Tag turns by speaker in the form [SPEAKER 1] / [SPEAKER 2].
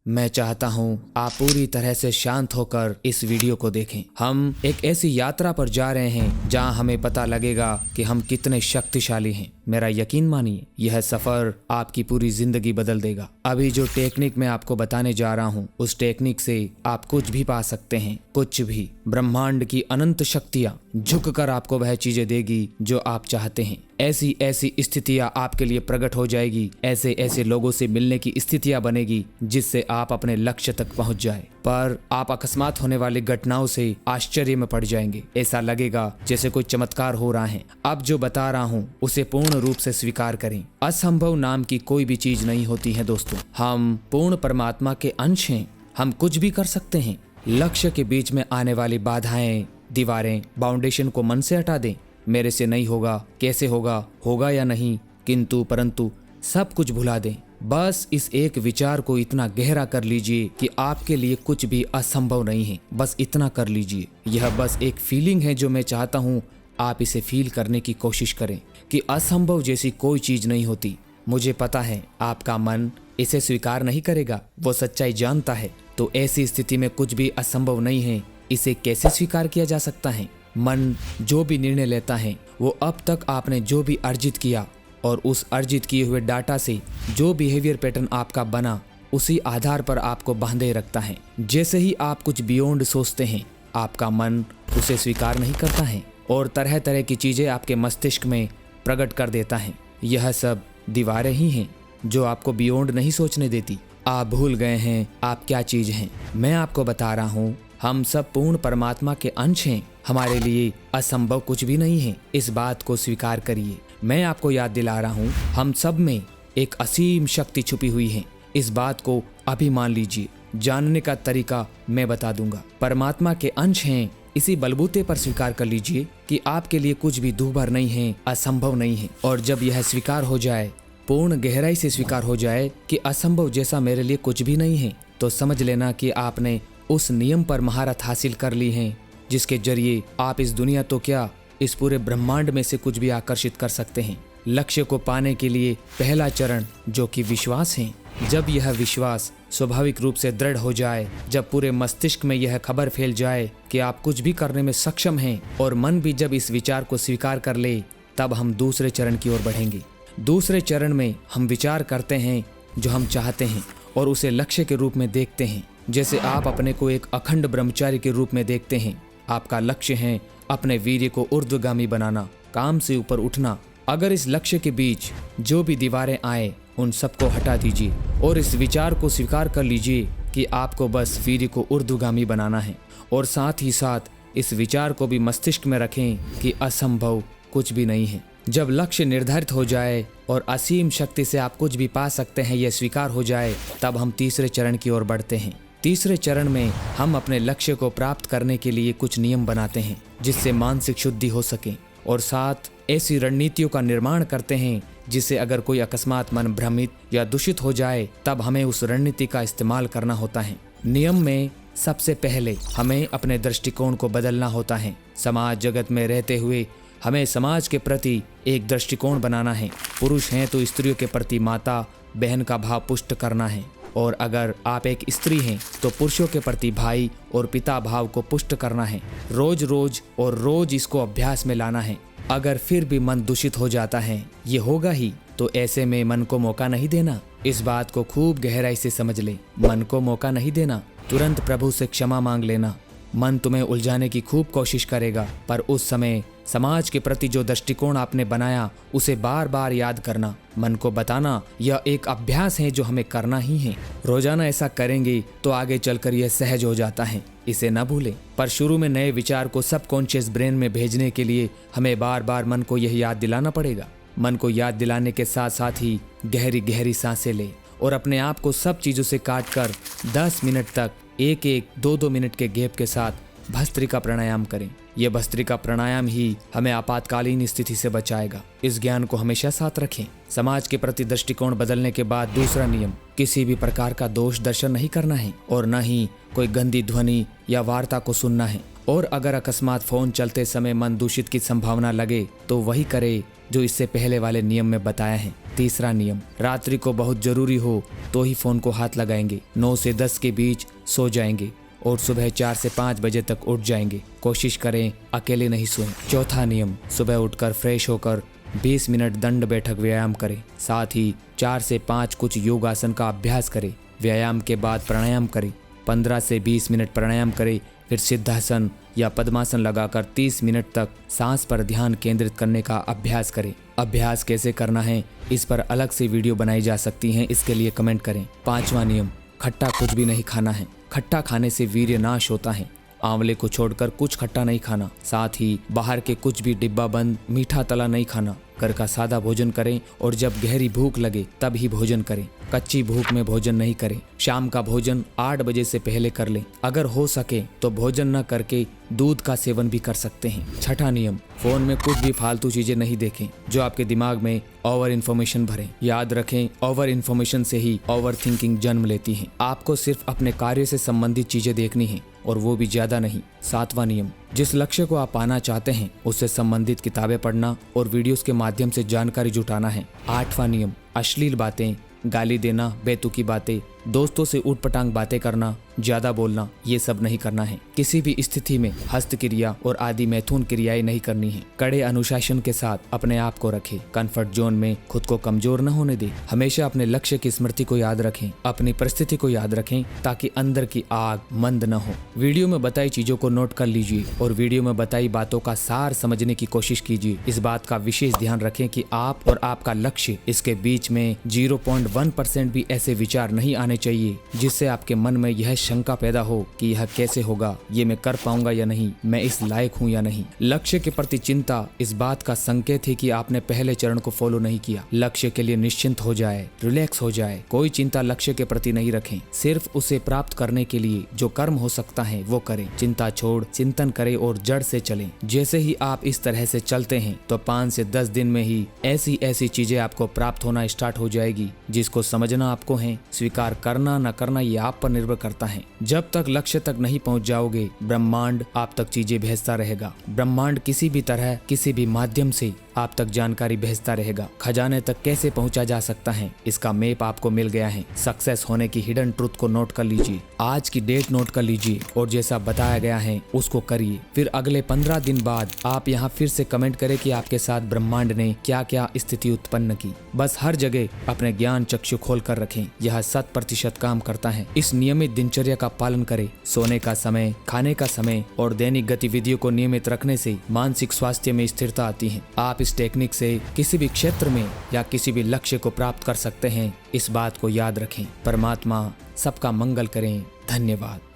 [SPEAKER 1] मैं चाहता हूँ आप पूरी तरह से शांत होकर इस वीडियो को देखें। हम एक ऐसी यात्रा पर जा रहे हैं जहाँ हमें पता लगेगा कि हम कितने शक्तिशाली हैं। मेरा यकीन मानिए, यह सफर आपकी पूरी जिंदगी बदल देगा। अभी जो टेक्निक मैं आपको बताने जा रहा हूँ, उस टेक्निक से आप कुछ भी पा सकते हैं, कुछ भी। ब्रह्मांड की अनंत शक्तियाँ झुककर आपको वह चीजें देगी जो आप चाहते हैं। ऐसी ऐसी स्थितियाँ आपके लिए प्रकट हो जाएगी, ऐसे ऐसे लोगों से मिलने की स्थितियाँ बनेगी जिससे आप अपने लक्ष्य तक पहुँच जाए। पर आप अकस्मात होने वाली घटनाओं से आश्चर्य में पड़ जाएंगे। ऐसा लगेगा जैसे कोई चमत्कार हो रहा है। अब जो बता रहा हूँ उसे पूर्ण रूप से स्वीकार करें। असंभव नाम की कोई भी चीज नहीं होती है दोस्तों। हम पूर्ण परमात्मा के अंश हैं। हम कुछ भी कर सकते हैं। लक्ष्य के बीच में आने वाली बाधाएं, दीवारें, बाउंडेशन को मन से हटा दें। मेरे से नहीं होगा, कैसे होगा, होगा या नहीं, किंतु परंतु सब कुछ भुला दें। बस इस एक विचार को इतना गहरा कर लीजिए कि आपके लिए कुछ भी असंभव नहीं है। बस इतना कर लीजिए। यह बस एक फीलिंग है जो मैं चाहता हूँ आप इसे फील करने की कोशिश करें कि असंभव जैसी कोई चीज नहीं होती। मुझे पता है आपका मन इसे स्वीकार नहीं करेगा, वो सच्चाई जानता है। तो ऐसी स्थिति में कुछ भी असंभव नहीं है। इसे कैसे स्वीकार किया जा सकता है? मन जो भी निर्णय लेता है वो अब तक आपने जो भी अर्जित किया और उस अर्जित किए हुए डाटा से जो बिहेवियर पैटर्न आपका बना, उसी आधार पर आपको बांधे रखता है। जैसे ही आप कुछ बियॉन्ड सोचते हैं, आपका मन उसे स्वीकार नहीं करता है और तरह तरह की चीजें आपके मस्तिष्क में प्रकट कर देता है। यह सब दीवारें ही हैं जो आपको बियॉन्ड नहीं सोचने देती। आप भूल गए हैं आप क्या चीज हैं। मैं आपको बता रहा हूँ, हम सब पूर्ण परमात्मा के अंश हैं। हमारे लिए असंभव कुछ भी नहीं है। इस बात को स्वीकार करिए। मैं आपको याद दिला रहा हूँ, हम सब में एक असीम शक्ति छुपी हुई है। इस बात को अभी मान लीजिए। जानने का तरीका मैं बता दूंगा। परमात्मा के अंश हैं, इसी बलबूते पर स्वीकार कर लीजिए कि आपके लिए कुछ भी दूभर नहीं है, असंभव नहीं है। और जब यह स्वीकार हो जाए, पूर्ण गहराई से स्वीकार हो जाए कि असंभव जैसा मेरे लिए कुछ भी नहीं है, तो समझ लेना कि आपने उस नियम पर महारत हासिल कर ली है जिसके जरिए आप इस दुनिया तो क्या, इस पूरे ब्रह्मांड में से कुछ भी आकर्षित कर सकते हैं। लक्ष्य को पाने के लिए पहला चरण जो कि विश्वास है। जब यह विश्वास स्वाभाविक रूप से दृढ़ हो जाए, जब पूरे मस्तिष्क में यह खबर फैल जाए कि आप कुछ भी करने में सक्षम हैं और मन भी जब इस विचार को स्वीकार कर ले, तब हम दूसरे चरण की ओर बढ़ेंगे। दूसरे चरण में हम विचार करते हैं जो हम चाहते हैं और उसे लक्ष्य के रूप में देखते हैं। जैसे आप अपने को एक अखंड ब्रह्मचारी के रूप में देखते हैं। आपका लक्ष्य है अपने वीर्य को ऊर्ध्वगामी बनाना, काम से ऊपर उठना। अगर इस लक्ष्य के बीच जो भी दीवारें आए, उन सबको हटा दीजिए और इस विचार को स्वीकार कर लीजिए कि आपको बस वीर्य को ऊर्ध्वगामी बनाना है। और साथ ही साथ इस विचार को भी मस्तिष्क में रखें कि असंभव कुछ भी नहीं है। जब लक्ष्य निर्धारित हो जाए और असीम शक्ति से आप कुछ भी पा सकते हैं, यह स्वीकार हो जाए, तब हम तीसरे चरण की ओर बढ़ते हैं। तीसरे चरण में हम अपने लक्ष्य को प्राप्त करने के लिए कुछ नियम बनाते हैं जिससे मानसिक शुद्धि हो सके, और साथ ऐसी रणनीतियों का निर्माण करते हैं जिससे अगर कोई अकस्मात मन भ्रमित या दूषित हो जाए, तब हमें उस रणनीति का इस्तेमाल करना होता है। नियम में सबसे पहले हमें अपने दृष्टिकोण को बदलना होता है। समाज जगत में रहते हुए हमें समाज के प्रति एक दृष्टिकोण बनाना है। पुरुष हैं तो स्त्रियों के प्रति माता बहन का भाव पुष्ट करना है, और अगर आप एक स्त्री हैं तो पुरुषों के प्रति भाई और पिता भाव को पुष्ट करना है। रोज रोज और रोज इसको अभ्यास में लाना है। अगर फिर भी मन दूषित हो जाता है, ये होगा ही, तो ऐसे में मन को मौका नहीं देना। इस बात को खूब गहराई से समझ ले। मन को मौका नहीं देना। तुरंत प्रभु से क्षमा मांग लेना। मन तुम्हें उलझाने की खूब कोशिश करेगा, पर उस समय समाज के प्रति जो दृष्टिकोण आपने बनाया उसे बार बार याद करना। मन को बताना यह एक अभ्यास है जो हमें करना ही है। रोजाना ऐसा करेंगे तो आगे चलकर यह सहज हो जाता है, इसे न भूलें। पर शुरू में नए विचार को सबकॉन्शियस ब्रेन में भेजने के लिए हमें बार बार मन को यह याद दिलाना पड़ेगा। मन को याद दिलाने के साथ साथ ही गहरी गहरी सांसें ले और अपने आप को सब चीजों से काट कर 10 मिनट तक एक 2 मिनट के गैप के साथ भस्त्रिका प्राणायाम करें। यह भस्त्रिका प्राणायाम ही हमें आपातकालीन स्थिति से बचाएगा। इस ज्ञान को हमेशा साथ रखें। समाज के प्रति दृष्टिकोण बदलने के बाद दूसरा नियम, किसी भी प्रकार का दोष दर्शन नहीं करना है और न ही कोई गंदी ध्वनि या वार्ता को सुनना है और अगर अकस्मात फोन चलते समय मन दूषित की संभावना लगे तो वही करे जो इससे पहले वाले नियम में बताया है। तीसरा नियम, रात्रि को बहुत जरूरी हो तो ही फोन को हाथ लगाएंगे। 9 से 10 के बीच सो जाएंगे और सुबह 4 से 5 बजे तक उठ जाएंगे। कोशिश करें अकेले नहीं सोएं। चौथा नियम, सुबह उठकर फ्रेश होकर 20 मिनट दंड बैठक व्यायाम करें। साथ ही 4 से 5 कुछ योगासन का अभ्यास करें। व्यायाम के बाद प्राणायाम करें। 15 से 20 मिनट प्राणायाम करें, फिर सिद्धासन या पद्मासन लगाकर 30 मिनट तक सांस पर ध्यान केंद्रित करने का अभ्यास करें। अभ्यास कैसे करना है इस पर अलग से वीडियो बनाई जा सकती हैं, इसके लिए कमेंट करें। 5वां नियम, खट्टा कुछ भी नहीं खाना है। खट्टा खाने से वीर्य नाश होता है। आंवले को छोड़कर कुछ खट्टा नहीं खाना। साथ ही बाहर के कुछ भी डिब्बा बंद मीठा तला नहीं खाना। घर का सादा भोजन करें और जब गहरी भूख लगे तब ही भोजन करें। कच्ची भूख में भोजन नहीं करें। शाम का भोजन 8 बजे से पहले कर लें। अगर हो सके तो भोजन न करके दूध का सेवन भी कर सकते हैं। छठा नियम, फोन में कुछ भी फालतू चीजें नहीं देखें जो आपके दिमाग में ओवर इन्फॉर्मेशन भरें। याद रखें, ओवर इन्फॉर्मेशन से ही ओवर थिंकिंग जन्म लेती है। आपको सिर्फ अपने कार्य से संबंधित चीजें देखनी है और वो भी ज्यादा नहीं। 7वां नियम, जिस लक्ष्य को आप पाना चाहते हैं उससे संबंधित किताबें पढ़ना और वीडियोस के माध्यम से जानकारी जुटाना है। 8वां नियम, अश्लील बातें, गाली देना, बेतुकी बातें, दोस्तों से ऊटपटांग बातें करना, ज्यादा बोलना, ये सब नहीं करना है। किसी भी स्थिति में हस्त क्रिया और आदि मैथुन क्रियाएं नहीं करनी है। कड़े अनुशासन के साथ अपने आप को रखें। कंफर्ट जोन में खुद को कमजोर न होने दें। हमेशा अपने लक्ष्य की स्मृति को याद रखें। अपनी परिस्थिति को याद रखें ताकि अंदर की आग मंद न हो। वीडियो में बताई चीजों को नोट कर लीजिए और वीडियो में बताई बातों का सार समझने की कोशिश कीजिए। इस बात का विशेष ध्यान रखें कि आप और आपका लक्ष्य, इसके बीच में 0.1% भी ऐसे विचार नहीं आने चाहिए जिससे आपके मन में यह शंका पैदा हो कि यह कैसे होगा, ये मैं कर पाऊंगा या नहीं, मैं इस लायक हूँ या नहीं। लक्ष्य के प्रति चिंता इस बात का संकेत है कि आपने पहले चरण को फॉलो नहीं किया। लक्ष्य के लिए निश्चिंत हो जाए, रिलैक्स हो जाए। कोई चिंता लक्ष्य के प्रति नहीं रखें। सिर्फ उसे प्राप्त करने के लिए जो कर्म हो सकता है वो करें। चिंता छोड़ चिंतन करें और जड़ से चलें। जैसे ही आप इस तरह से चलते हैं तो 5 से 10 दिन में ही ऐसी चीजें आपको प्राप्त होना स्टार्ट हो जाएगी जिसको समझना आपको है। स्वीकार करना न करना ये आप पर निर्भर करता है। जब तक लक्ष्य तक नहीं पहुंच जाओगे ब्रह्मांड आप तक चीजें भेजता रहेगा। ब्रह्मांड किसी भी तरह किसी भी माध्यम से आप तक जानकारी भेजता रहेगा। खजाने तक कैसे पहुंचा जा सकता है इसका मैप आपको मिल गया है। सक्सेस होने की हिडन ट्रुथ को नोट कर लीजिए। आज की डेट नोट कर लीजिए और जैसा बताया गया है उसको करिए। फिर अगले 15 दिन बाद आप यहाँ फिर से कमेंट करें कि आपके साथ ब्रह्मांड ने क्या क्या स्थिति उत्पन्न की। बस हर जगह अपने ज्ञान चक्षु खोल कर रखें। यह 100% काम करता है। इस नियमित दिनचर्या का पालन करें। सोने का समय, खाने का समय और दैनिक गतिविधियों को नियमित रखने से मानसिक स्वास्थ्य में स्थिरता आती है। आप इस टेक्निक से किसी भी क्षेत्र में या किसी भी लक्ष्य को प्राप्त कर सकते हैं। इस बात को याद रखें। परमात्मा सबका मंगल करें। धन्यवाद।